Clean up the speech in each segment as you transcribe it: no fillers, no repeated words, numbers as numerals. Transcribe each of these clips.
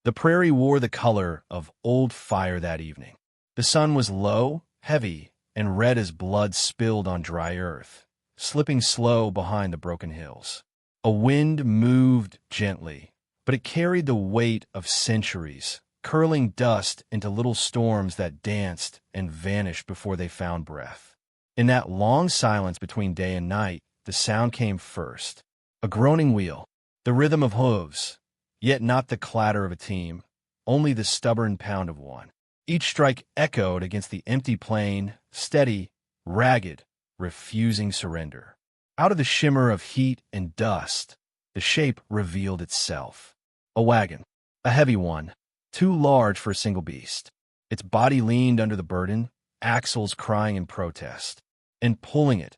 The prairie wore the color of old fire that evening. The sun was low, heavy, and red as blood spilled on dry earth, slipping slow behind the broken hills. A wind moved gently, but it carried the weight of centuries, curling dust into little storms that danced and vanished before they found breath. In that long silence between day and night, the sound came first. A groaning wheel, the rhythm of hooves, yet not the clatter of a team, only the stubborn pound of one. Each strike echoed against the empty plain, steady, ragged, refusing surrender. Out of the shimmer of heat and dust, the shape revealed itself. A wagon, a heavy one, too large for a single beast. Its body leaned under the burden, axles crying in protest. And pulling it,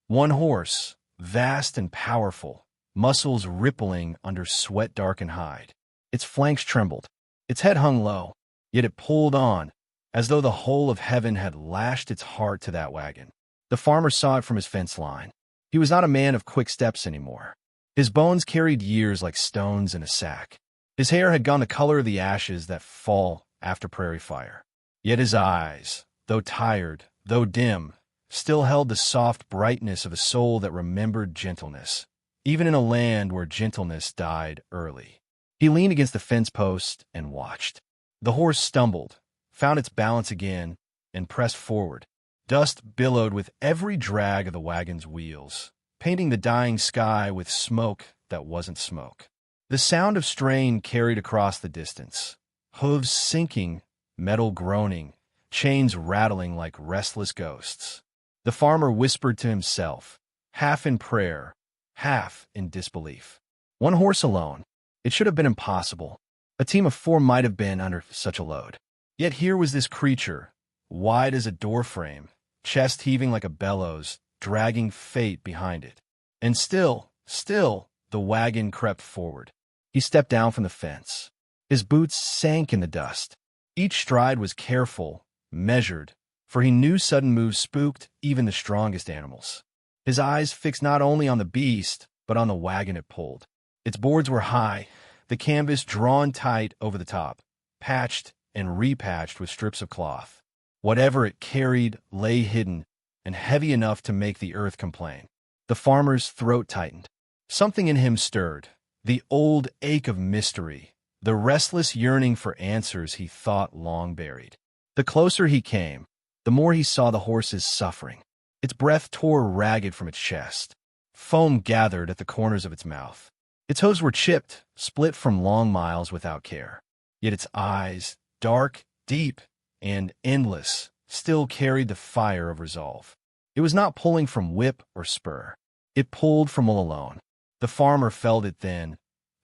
one horse, vast and powerful, muscles rippling under sweat-darkened hide. Its flanks trembled. Its head hung low, yet it pulled on, as though the whole of heaven had lashed its heart to that wagon. The farmer saw it from his fence line. He was not a man of quick steps anymore. His bones carried years like stones in a sack. His hair had gone the color of the ashes that fall after prairie fire. Yet his eyes, though tired, though dim, still held the soft brightness of a soul that remembered gentleness, even in a land where gentleness died early. He leaned against the fence post and watched. The horse stumbled, found its balance again, and pressed forward. Dust billowed with every drag of the wagon's wheels, painting the dying sky with smoke that wasn't smoke. The sound of strain carried across the distance, hooves sinking, metal groaning, chains rattling like restless ghosts. The farmer whispered to himself, half in prayer, half in disbelief. One horse alone. It should have been impossible. A team of 4 might have been under such a load. Yet here was this creature, wide as a doorframe, chest heaving like a bellows, dragging fate behind it. And still, the wagon crept forward. He stepped down from the fence. His boots sank in the dust. Each stride was careful, measured, for he knew sudden moves spooked even the strongest animals. His eyes fixed not only on the beast, but on the wagon it pulled. Its boards were high, the canvas drawn tight over the top, patched and repatched with strips of cloth. Whatever it carried lay hidden and heavy enough to make the earth complain. The farmer's throat tightened. Something in him stirred, the old ache of mystery, the restless yearning for answers he thought long buried. The closer he came, the more he saw the horse's suffering. Its breath tore ragged from its chest. Foam gathered at the corners of its mouth. Its hooves were chipped, split from long miles without care. Yet its eyes, dark, deep, and endless, still carried the fire of resolve. It was not pulling from whip or spur. It pulled from will alone. The farmer felt it then,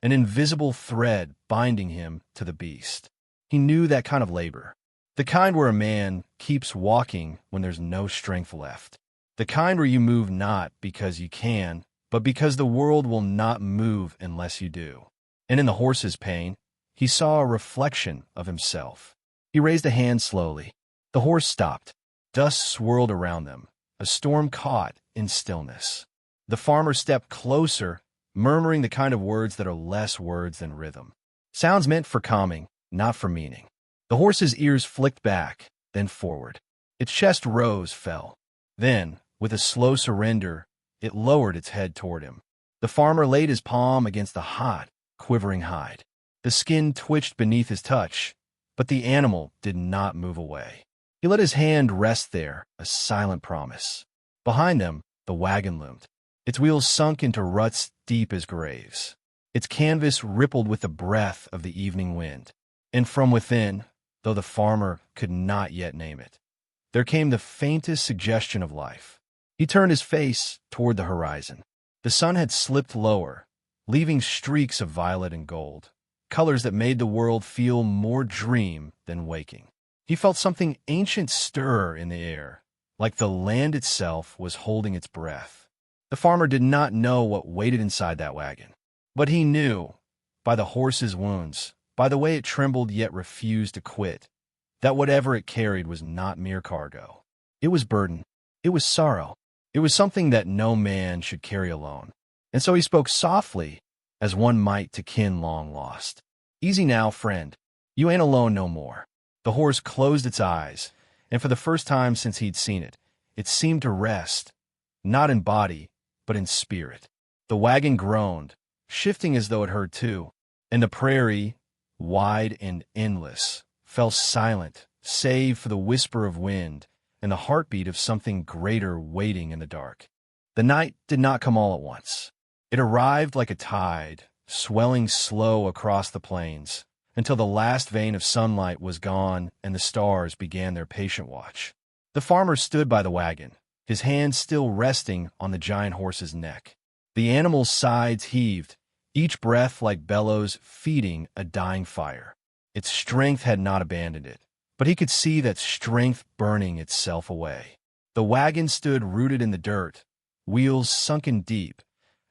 an invisible thread binding him to the beast. He knew that kind of labor. The kind where a man keeps walking when there's no strength left. The kind where you move not because you can, but because the world will not move unless you do. And in the horse's pain, he saw a reflection of himself. He raised a hand slowly. The horse stopped. Dust swirled around them, a storm caught in stillness. The farmer stepped closer, murmuring the kind of words that are less words than rhythm. Sounds meant for calming, not for meaning. The horse's ears flicked back, then forward. Its chest rose, fell. Then, with a slow surrender, it lowered its head toward him. The farmer laid his palm against the hot, quivering hide. The skin twitched beneath his touch, but the animal did not move away. He let his hand rest there, a silent promise. Behind them, the wagon loomed. Its wheels sunk into ruts deep as graves. Its canvas rippled with the breath of the evening wind. And from within, though the farmer could not yet name it, there came the faintest suggestion of life. He turned his face toward the horizon. The sun had slipped lower, leaving streaks of violet and gold, colors that made the world feel more dream than waking. He felt something ancient stir in the air, like the land itself was holding its breath. The farmer did not know what waited inside that wagon, but he knew, by the horse's wounds, by the way it trembled yet refused to quit, that whatever it carried was not mere cargo. It was burden. It was sorrow. It was something that no man should carry alone. And so he spoke softly, as one might to kin long lost. "Easy now, friend. You ain't alone no more." The horse closed its eyes, and for the first time since he'd seen it, it seemed to rest, not in body, but in spirit. The wagon groaned, shifting as though it heard too, and the prairie, wide and endless, fell silent, save for the whisper of wind and the heartbeat of something greater waiting in the dark. The night did not come all at once. It arrived like a tide, swelling slow across the plains, until the last vein of sunlight was gone and the stars began their patient watch. The farmer stood by the wagon, his hands still resting on the giant horse's neck. The animal's sides heaved, each breath like bellows feeding a dying fire. Its strength had not abandoned it, but he could see that strength burning itself away. The wagon stood rooted in the dirt, wheels sunken deep,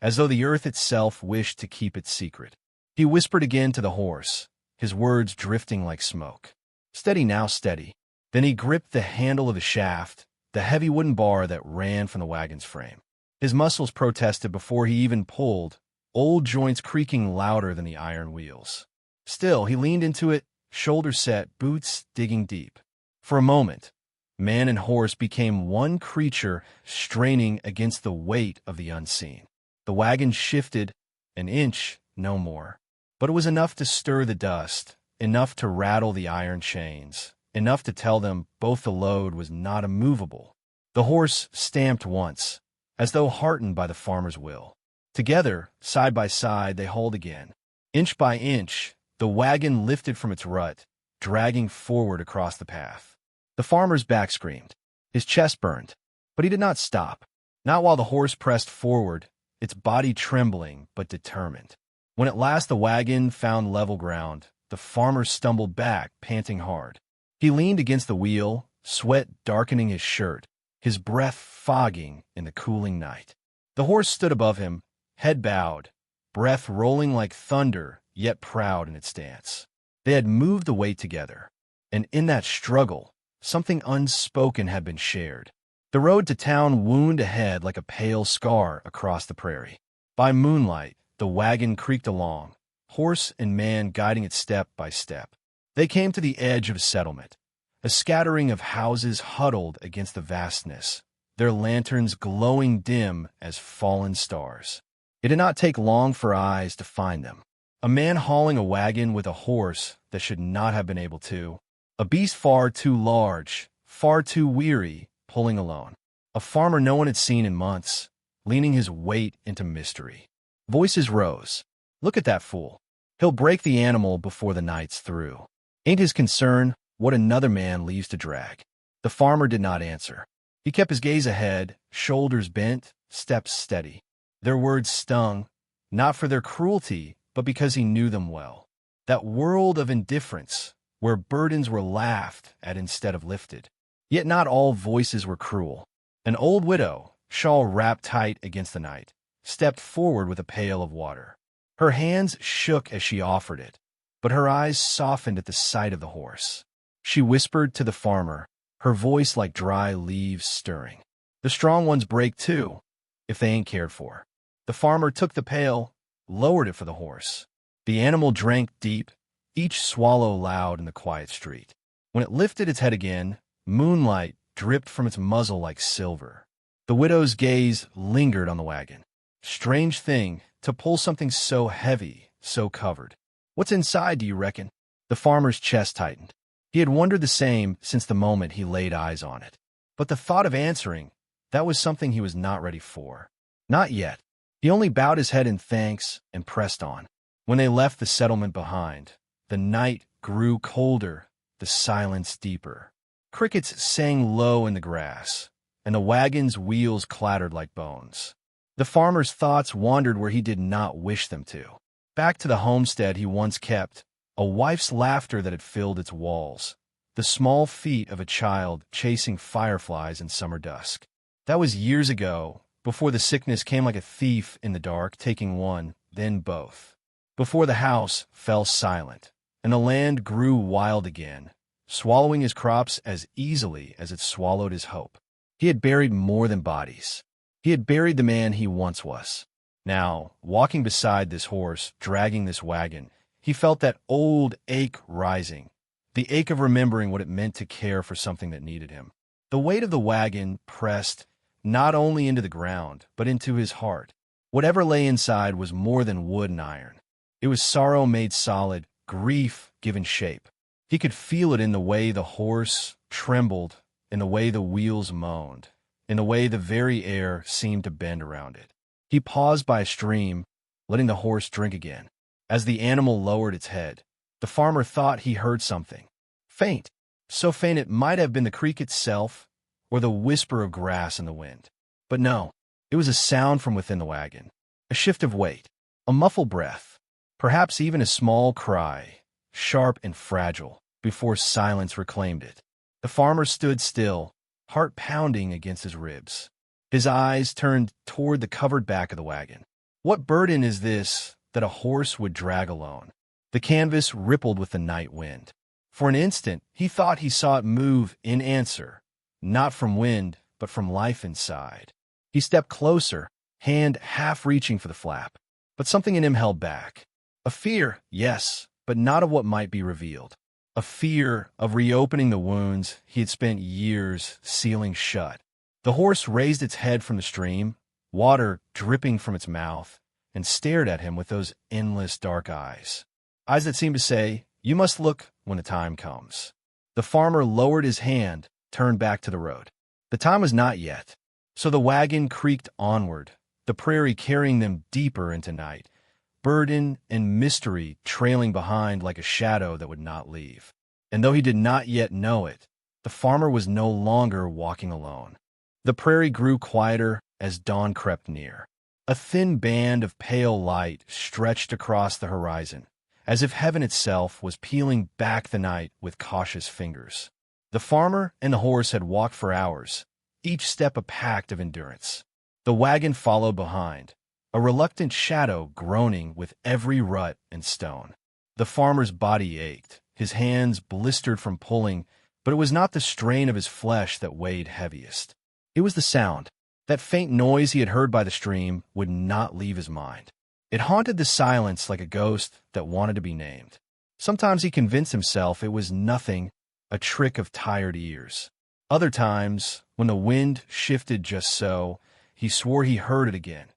as though the earth itself wished to keep its secret. He whispered again to the horse, his words drifting like smoke. "Steady now, steady." Then he gripped the handle of the shaft, the heavy wooden bar that ran from the wagon's frame. His muscles protested before he even pulled, old joints creaking louder than the iron wheels. Still, he leaned into it, shoulders set, boots digging deep. For a moment, man and horse became one creature straining against the weight of the unseen. The wagon shifted an inch, no more, but it was enough to stir the dust, enough to rattle the iron chains, enough to tell them both the load was not immovable. The horse stamped once, as though heartened by the farmer's will. Together, side by side, they hauled again. Inch by inch, the wagon lifted from its rut, dragging forward across the path. The farmer's back screamed. His chest burned, but he did not stop. Not while the horse pressed forward, its body trembling but determined. When at last the wagon found level ground, the farmer stumbled back, panting hard. He leaned against the wheel, sweat darkening his shirt, his breath fogging in the cooling night. The horse stood above him, head bowed, breath rolling like thunder, yet proud in its stance. They had moved the weight together, and in that struggle, something unspoken had been shared. The road to town wound ahead like a pale scar across the prairie. By moonlight, the wagon creaked along, horse and man guiding it step by step. They came to the edge of a settlement, a scattering of houses huddled against the vastness, their lanterns glowing dim as fallen stars. It did not take long for eyes to find them. A man hauling a wagon with a horse that should not have been able to. A beast far too large, far too weary, pulling alone. A farmer no one had seen in months, leaning his weight into mystery. Voices rose. "Look at that fool. He'll break the animal before the night's through. Ain't his concern what another man leaves to drag?" The farmer did not answer. He kept his gaze ahead, shoulders bent, steps steady. Their words stung, not for their cruelty, but because he knew them well. That world of indifference, where burdens were laughed at instead of lifted. Yet not all voices were cruel. An old widow, shawl wrapped tight against the night, stepped forward with a pail of water. Her hands shook as she offered it, but her eyes softened at the sight of the horse. She whispered to the farmer, her voice like dry leaves stirring. "The strong ones break too, if they ain't cared for." The farmer took the pail, lowered it for the horse. The animal drank deep, each swallow loud in the quiet street. When it lifted its head again, moonlight dripped from its muzzle like silver. The widow's gaze lingered on the wagon. Strange thing, to pull something so heavy, so covered. "What's inside, do you reckon?" The farmer's chest tightened. He had wondered the same since the moment he laid eyes on it. But the thought of answering, that was something he was not ready for. Not yet. He only bowed his head in thanks and pressed on. When they left the settlement behind, the night grew colder, the silence deeper. Crickets sang low in the grass, and the wagon's wheels clattered like bones. The farmer's thoughts wandered where he did not wish them to. Back to the homestead he once kept, a wife's laughter that had filled its walls, the small feet of a child chasing fireflies in summer dusk. That was years ago, before the sickness came like a thief in the dark, taking one, then both. Before the house fell silent, and the land grew wild again, swallowing his crops as easily as it swallowed his hope. He had buried more than bodies. He had buried the man he once was. Now, walking beside this horse, dragging this wagon, he felt that old ache rising, the ache of remembering what it meant to care for something that needed him. The weight of the wagon pressed not only into the ground, but into his heart. Whatever lay inside was more than wood and iron. It was sorrow made solid, grief given shape. He could feel it in the way the horse trembled, in the way the wheels moaned, in the way the very air seemed to bend around it. He paused by a stream, letting the horse drink again. As the animal lowered its head, the farmer thought he heard something. Faint, so faint it might have been the creek itself or the whisper of grass in the wind. But no, it was a sound from within the wagon, a shift of weight, a muffled breath, perhaps even a small cry, sharp and fragile, before silence reclaimed it. The farmer stood still, heart pounding against his ribs. His eyes turned toward the covered back of the wagon. What burden is this that a horse would drag alone? The canvas rippled with the night wind. For an instant, he thought he saw it move in answer, not from wind, but from life inside. He stepped closer, hand half reaching for the flap. But something in him held back. A fear, yes, but not of what might be revealed. A fear of reopening the wounds he had spent years sealing shut. The horse raised its head from the stream, water dripping from its mouth, and stared at him with those endless dark eyes. Eyes that seemed to say, "You must look when the time comes." The farmer lowered his hand, turned back to the road. The time was not yet. So the wagon creaked onward, the prairie carrying them deeper into night, burden and mystery trailing behind like a shadow that would not leave. And though he did not yet know it, the farmer was no longer walking alone. The prairie grew quieter as dawn crept near. A thin band of pale light stretched across the horizon, as if heaven itself was peeling back the night with cautious fingers. The farmer and the horse had walked for hours, each step a pact of endurance. The wagon followed behind, a reluctant shadow groaning with every rut and stone. The farmer's body ached, his hands blistered from pulling, but it was not the strain of his flesh that weighed heaviest. It was the sound. That faint noise he had heard by the stream would not leave his mind. It haunted the silence like a ghost that wanted to be named. Sometimes he convinced himself it was nothing, a trick of tired ears. Other times, when the wind shifted just so, he swore he heard it again,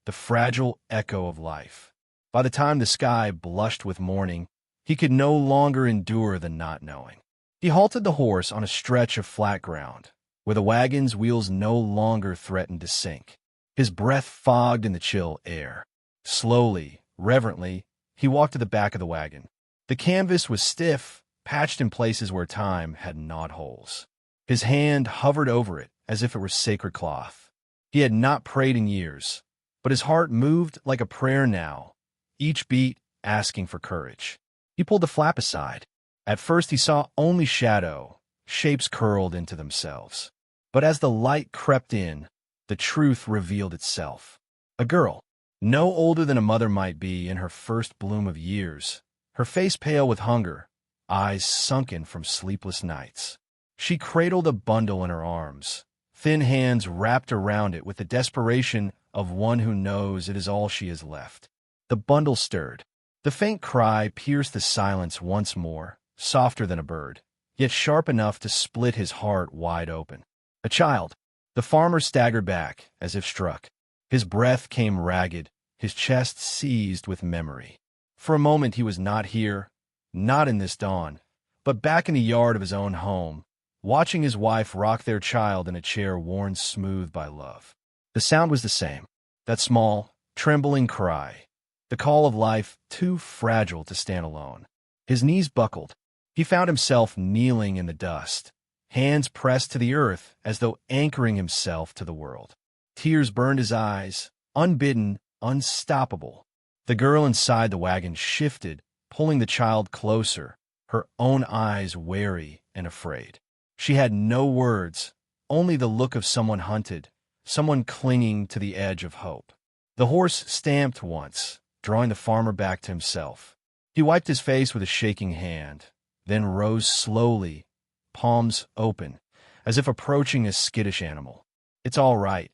the fragile echo of life. By the time the sky blushed with morning, he could no longer endure the not knowing. He halted the horse on a stretch of flat ground, where the wagon's wheels no longer threatened to sink. His breath fogged in the chill air. Slowly, reverently, he walked to the back of the wagon. The canvas was stiff, patched in places where time had gnawed holes. His hand hovered over it as if it were sacred cloth. He had not prayed in years, but his heart moved like a prayer now, each beat asking for courage. He pulled the flap aside. At first he saw only shadow, shapes curled into themselves. But as the light crept in, the truth revealed itself. A girl, no older than a mother might be in her first bloom of years, her face pale with hunger, eyes sunken from sleepless nights. She cradled a bundle in her arms, thin hands wrapped around it with the desperation of one who knows it is all she has left. The bundle stirred. The faint cry pierced the silence once more, softer than a bird, yet sharp enough to split his heart wide open. A child. The farmer staggered back, as if struck. His breath came ragged, his chest seized with memory. For a moment he was not here, not in this dawn, but back in the yard of his own home, watching his wife rock their child in a chair worn smooth by love. The sound was the same, that small, trembling cry, the call of life too fragile to stand alone. His knees buckled. He found himself kneeling in the dust, hands pressed to the earth as though anchoring himself to the world. Tears burned his eyes, unbidden, unstoppable. The girl inside the wagon shifted, pulling the child closer, her own eyes wary and afraid. She had no words, only the look of someone hunted, someone clinging to the edge of hope. The horse stamped once, drawing the farmer back to himself. He wiped his face with a shaking hand, then rose slowly, palms open, as if approaching a skittish animal. "It's all right,"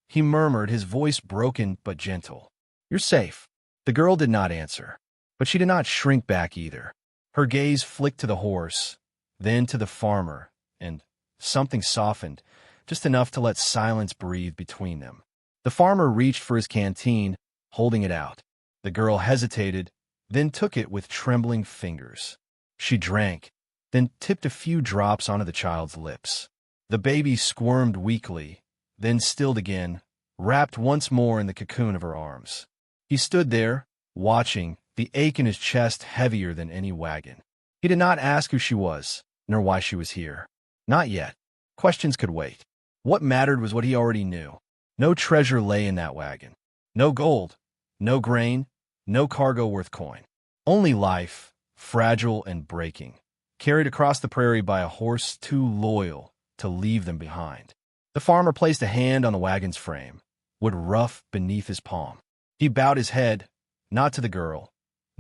he murmured, his voice broken but gentle. "You're safe." The girl did not answer. But she did not shrink back either. Her gaze flicked to the horse, then to the farmer, and something softened, just enough to let silence breathe between them. The farmer reached for his canteen, holding it out. The girl hesitated, then took it with trembling fingers. She drank, then tipped a few drops onto the child's lips. The baby squirmed weakly, then stilled again, wrapped once more in the cocoon of her arms. He stood there, watching, the ache in his chest heavier than any wagon. He did not ask who she was, nor why she was here. Not yet. Questions could wait. What mattered was what he already knew. No treasure lay in that wagon. No gold, no grain, no cargo worth coin. Only life, fragile and breaking, carried across the prairie by a horse too loyal to leave them behind. The farmer placed a hand on the wagon's frame, wood rough beneath his palm. He bowed his head, not to the girl,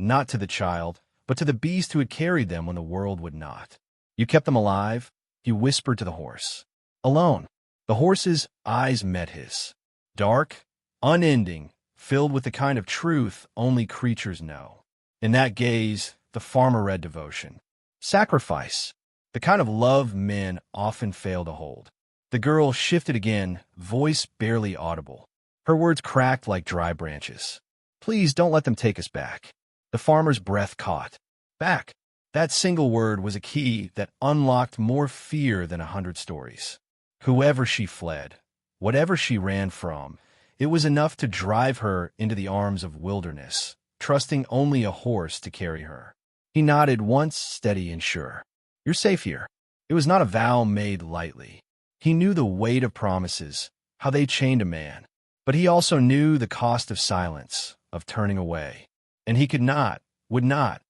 not to the child, but to the beast who had carried them when the world would not. You kept them alive, he whispered to the horse. Alone. The horse's eyes met his. Dark, unending, filled with the kind of truth only creatures know. In that gaze, the farmer read devotion. Sacrifice. The kind of love men often fail to hold. The girl shifted again, voice barely audible. Her words cracked like dry branches. Please don't let them take us back. The farmer's breath caught. Back. That single word was a key that unlocked more fear than 100 stories. Whoever she fled, whatever she ran from, it was enough to drive her into the arms of wilderness, trusting only a horse to carry her. He nodded once, steady and sure. You're safe here. It was not a vow made lightly. He knew the weight of promises, how they chained a man. But he also knew the cost of silence, of turning away. And he could not, would not,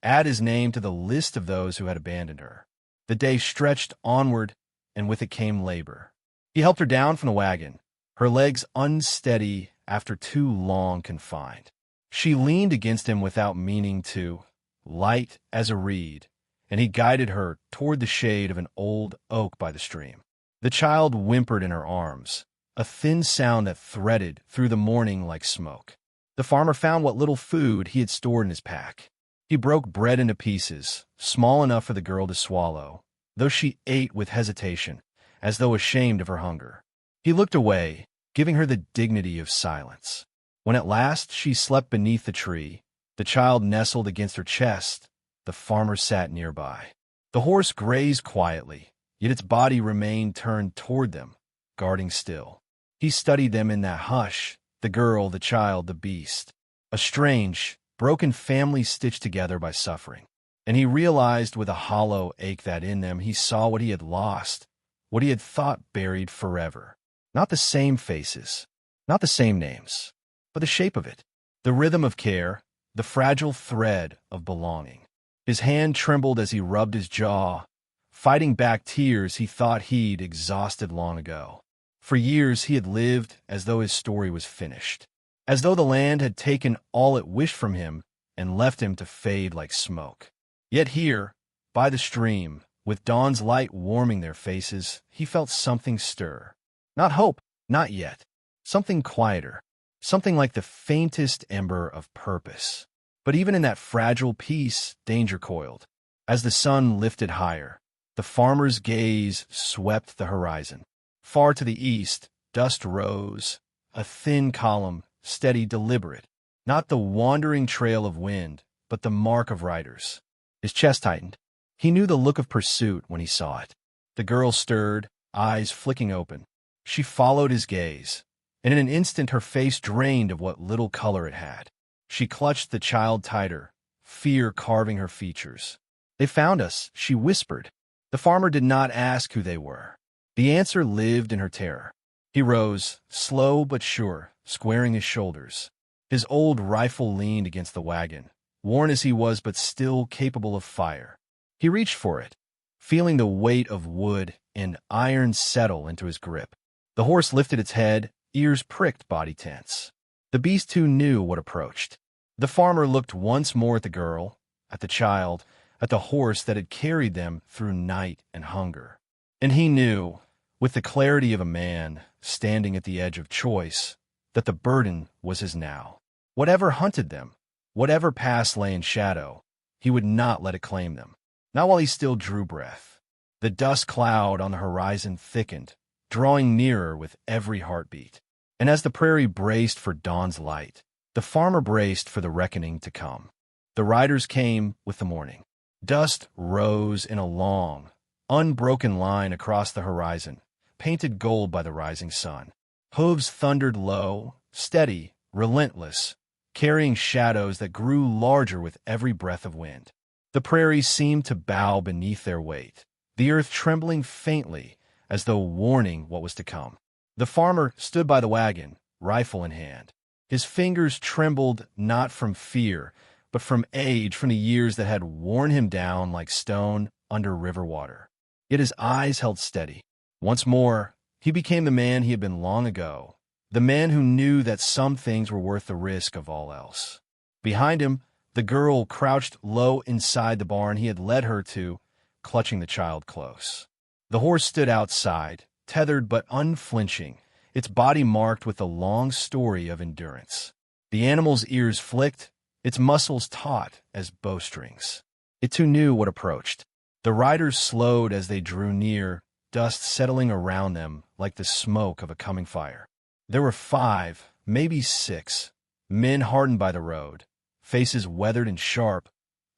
add his name to the list of those who had abandoned her. The day stretched onward, and with it came labor. He helped her down from the wagon, her legs unsteady after too long confined. She leaned against him without meaning to, light as a reed, and he guided her toward the shade of an old oak by the stream. The child whimpered in her arms, a thin sound that threaded through the morning like smoke. The farmer found what little food he had stored in his pack. He broke bread into pieces, small enough for the girl to swallow, though she ate with hesitation, as though ashamed of her hunger. He looked away, giving her the dignity of silence. When at last she slept beneath the tree, the child nestled against her chest, the farmer sat nearby. The horse grazed quietly, yet its body remained turned toward them, guarding still. He studied them in that hush, the girl, the child, the beast. A strange, broken family stitched together by suffering. And he realized with a hollow ache that in them he saw what he had lost, what he had thought buried forever. Not the same faces, not the same names, but the shape of it, the rhythm of care, the fragile thread of belonging. His hand trembled as he rubbed his jaw, fighting back tears he thought he'd exhausted long ago. For years he had lived as though his story was finished, as though the land had taken all it wished from him and left him to fade like smoke. Yet here, by the stream, with dawn's light warming their faces, he felt something stir. Not hope, not yet. Something quieter, something like the faintest ember of purpose. But even in that fragile peace, danger coiled. As the sun lifted higher, the farmer's gaze swept the horizon. Far to the east, dust rose, a thin column, steady, deliberate. Not the wandering trail of wind, but the mark of riders. His chest tightened. He knew the look of pursuit when he saw it. The girl stirred, eyes flicking open. She followed his gaze, and in an instant her face drained of what little color it had. She clutched the child tighter, fear carving her features. They found us, she whispered. The farmer did not ask who they were. The answer lived in her terror. He rose, slow but sure, squaring his shoulders. His old rifle leaned against the wagon, worn as he was but still capable of fire. He reached for it, feeling the weight of wood and iron settle into his grip. The horse lifted its head, ears pricked, body tense. The beast too knew what approached. The farmer looked once more at the girl, at the child, at the horse that had carried them through night and hunger. And he knew, with the clarity of a man standing at the edge of choice, that the burden was his now. Whatever hunted them, Whatever past lay in shadow, he would not let it claim them. Not while he still drew breath. The dust cloud on the horizon thickened, drawing nearer with every heartbeat. And as the prairie braced for dawn's light, the farmer braced for the reckoning to come. The riders came with the morning. Dust rose in a long, unbroken line across the horizon, painted gold by the rising sun. Hooves thundered low, steady, relentless, carrying shadows that grew larger with every breath of wind. The prairie seemed to bow beneath their weight, the earth trembling faintly as though warning what was to come. The farmer stood by the wagon, rifle in hand. His fingers trembled not from fear, but from age, from the years that had worn him down like stone under river water. Yet his eyes held steady. Once more, he became the man he had been long ago, the man who knew that some things were worth the risk of all else. Behind him, the girl crouched low inside the barn he had led her to, clutching the child close. The horse stood outside, tethered but unflinching, its body marked with a long story of endurance. The animal's ears flicked, its muscles taut as bowstrings. It too knew what approached. The riders slowed as they drew near, dust settling around them like the smoke of a coming fire. There were 5, maybe 6, men hardened by the road, faces weathered and sharp,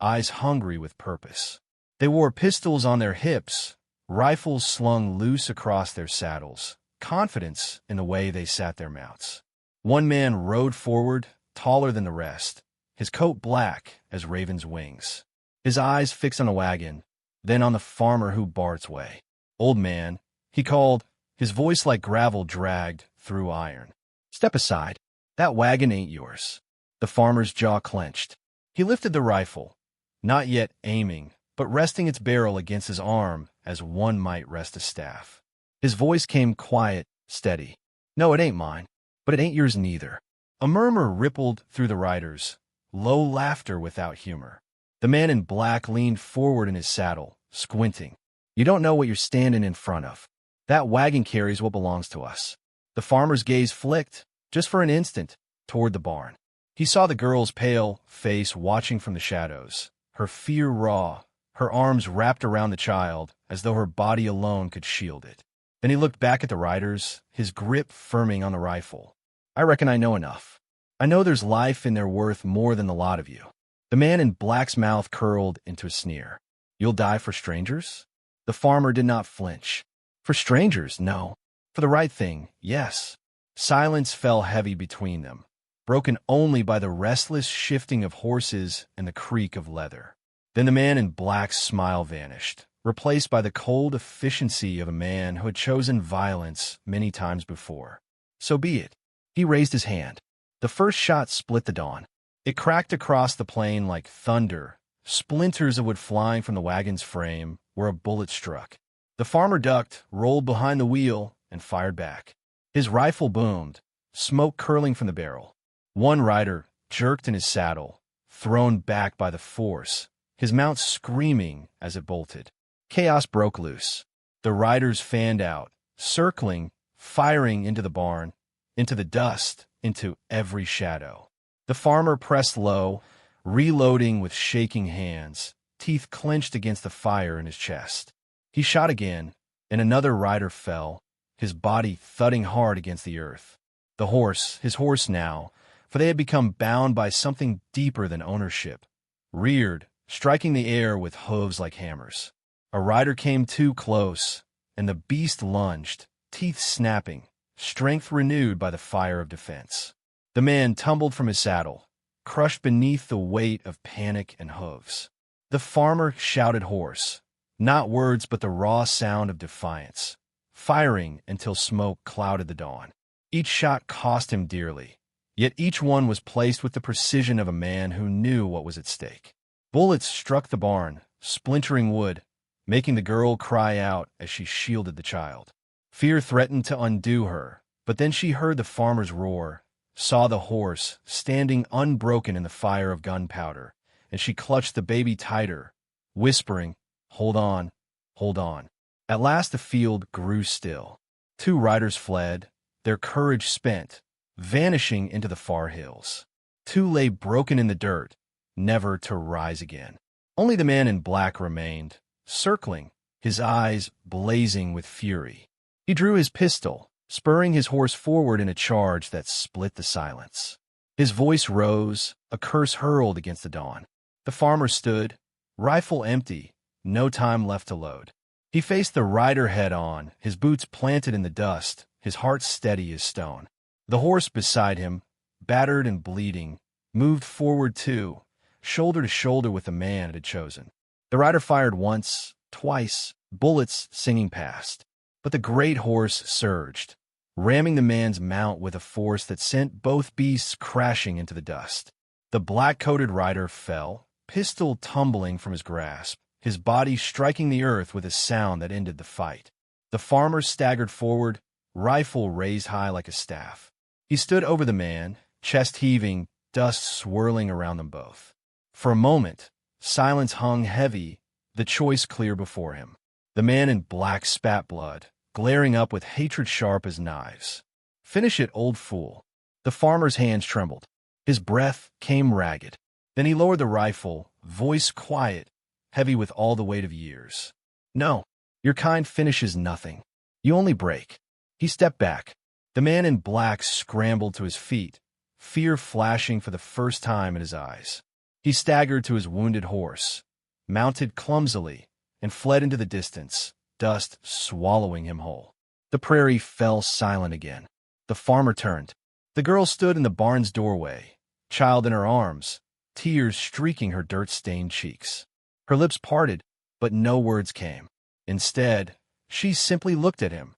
eyes hungry with purpose. They wore pistols on their hips, rifles slung loose across their saddles, confidence in the way they sat their mounts. One man rode forward, taller than the rest, his coat black as raven's wings, his eyes fixed on the wagon, then on the farmer who barred its way. "Old man," he called, his voice like gravel dragged through iron. "Step aside. That wagon ain't yours." The farmer's jaw clenched. He lifted the rifle, not yet aiming, but resting its barrel against his arm as one might rest a staff. His voice came quiet, steady. "No, it ain't mine, but it ain't yours neither." A murmur rippled through the riders, low laughter without humor. The man in black leaned forward in his saddle, squinting. "You don't know what you're standing in front of. That wagon carries what belongs to us." The farmer's gaze flicked, just for an instant, toward the barn. He saw the girl's pale face watching from the shadows, her fear raw, her arms wrapped around the child as though her body alone could shield it. Then he looked back at the riders, his grip firming on the rifle. "I reckon I know enough. I know there's life in there worth more than the lot of you." The man in black's mouth curled into a sneer. "You'll die for strangers?" The farmer did not flinch. "For strangers, no. For the right thing, yes." Silence fell heavy between them, broken only by the restless shifting of horses and the creak of leather. Then the man in black's smile vanished, replaced by the cold efficiency of a man who had chosen violence many times before. "So be it." He raised his hand. The first shot split the dawn. It cracked across the plain like thunder, splinters of wood flying from the wagon's frame where a bullet struck. The farmer ducked, rolled behind the wheel, and fired back. His rifle boomed, smoke curling from the barrel. One rider jerked in his saddle, thrown back by the force, his mount screaming as it bolted. Chaos broke loose. The riders fanned out, circling, firing into the barn, into the dust, into every shadow. The farmer pressed low, reloading with shaking hands, teeth clenched against the fire in his chest. He shot again, and another rider fell, his body thudding hard against the earth. The horse, his horse now, for they had become bound by something deeper than ownership, reared, striking the air with hooves like hammers. A rider came too close, and the beast lunged, teeth snapping, strength renewed by the fire of defense. The man tumbled from his saddle, crushed beneath the weight of panic and hooves. The farmer shouted hoarse, not words but the raw sound of defiance, firing until smoke clouded the dawn. Each shot cost him dearly, yet each one was placed with the precision of a man who knew what was at stake. Bullets struck the barn, splintering wood, making the girl cry out as she shielded the child. Fear threatened to undo her, but then she heard the farmer's roar, saw the horse standing unbroken in the fire of gunpowder, and she clutched the baby tighter, whispering, "Hold on, hold on." At last the field grew still. 2 riders fled, their courage spent, vanishing into the far hills. Two lay broken in the dirt, never to rise again. Only the man in black remained, circling, his eyes blazing with fury. He drew his pistol, spurring his horse forward in a charge that split the silence. His voice rose, a curse hurled against the dawn. The farmer stood, rifle empty, no time left to load. He faced the rider head-on, his boots planted in the dust, his heart steady as stone. The horse beside him, battered and bleeding, moved forward too, shoulder to shoulder with the man it had chosen. The rider fired once, twice, bullets singing past. But the great horse surged, ramming the man's mount with a force that sent both beasts crashing into the dust. The black-coated rider fell, pistol tumbling from his grasp, his body striking the earth with a sound that ended the fight. The farmer staggered forward, rifle raised high like a staff. He stood over the man, chest heaving, dust swirling around them both. For a moment, silence hung heavy, the choice clear before him. The man in black spat blood, glaring up with hatred sharp as knives. "Finish it, old fool." The farmer's hands trembled. His breath came ragged. Then he lowered the rifle, voice quiet, heavy with all the weight of years. "No, your kind finishes nothing. You only break." He stepped back. The man in black scrambled to his feet, fear flashing for the first time in his eyes. He staggered to his wounded horse, mounted clumsily, and fled into the distance, dust swallowing him whole. The prairie fell silent again. The farmer turned. The girl stood in the barn's doorway, child in her arms, tears streaking her dirt-stained cheeks. Her lips parted, but no words came. Instead, she simply looked at him,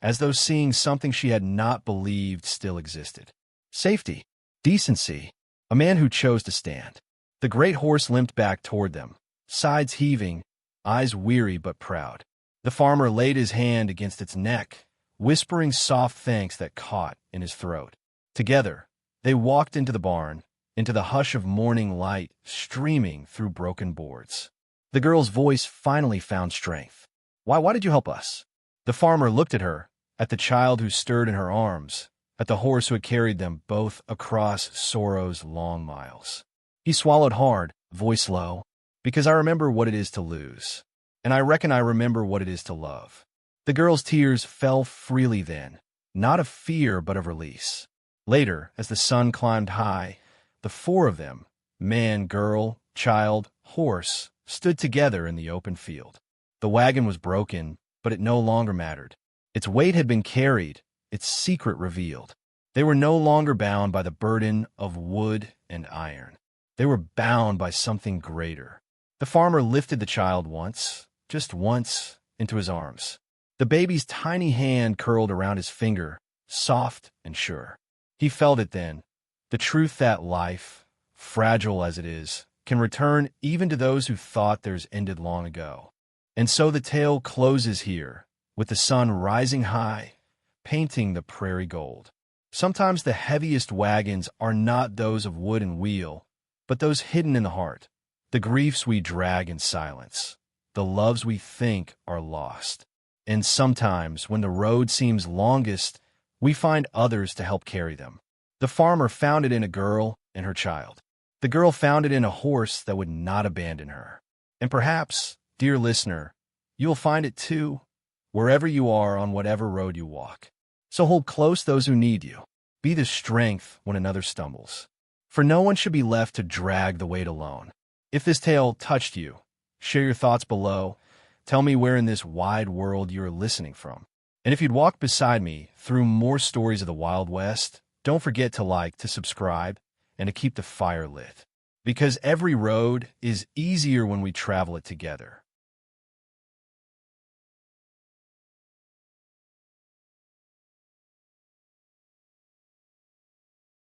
as though seeing something she had not believed still existed. Safety, decency, a man who chose to stand. The great horse limped back toward them, sides heaving, eyes weary but proud. The farmer laid his hand against its neck, whispering soft thanks that caught in his throat. Together, they walked into the barn, into the hush of morning light streaming through broken boards. The girl's voice finally found strength. Why did you help us?" The farmer looked at her, at the child who stirred in her arms, at the horse who had carried them both across sorrow's long miles. He swallowed hard, voice low, "Because I remember what it is to lose. And I reckon I remember what it is to love." The girl's tears fell freely then, not of fear but of release. Later, as the sun climbed high, the four of them, man, girl, child, horse, stood together in the open field. The wagon was broken, but it no longer mattered. Its weight had been carried, its secret revealed. They were no longer bound by the burden of wood and iron. They were bound by something greater. The farmer lifted the child once, just once, into his arms. The baby's tiny hand curled around his finger, soft and sure. He felt it then, the truth that life, fragile as it is, can return even to those who thought theirs ended long ago. And so the tale closes here, with the sun rising high, painting the prairie gold. Sometimes the heaviest wagons are not those of wood and wheel, but those hidden in the heart, the griefs we drag in silence, the loves we think are lost. And sometimes, when the road seems longest, we find others to help carry them. The farmer found it in a girl and her child. The girl found it in a horse that would not abandon her. And perhaps, dear listener, you'll find it too, wherever you are on whatever road you walk. So hold close those who need you. Be the strength when another stumbles. For no one should be left to drag the weight alone. If this tale touched you, share your thoughts below. Tell me where in this wide world you're listening from. And if you'd walk beside me through more stories of the Wild West, don't forget to like, to subscribe, and to keep the fire lit. Because every road is easier when we travel it together.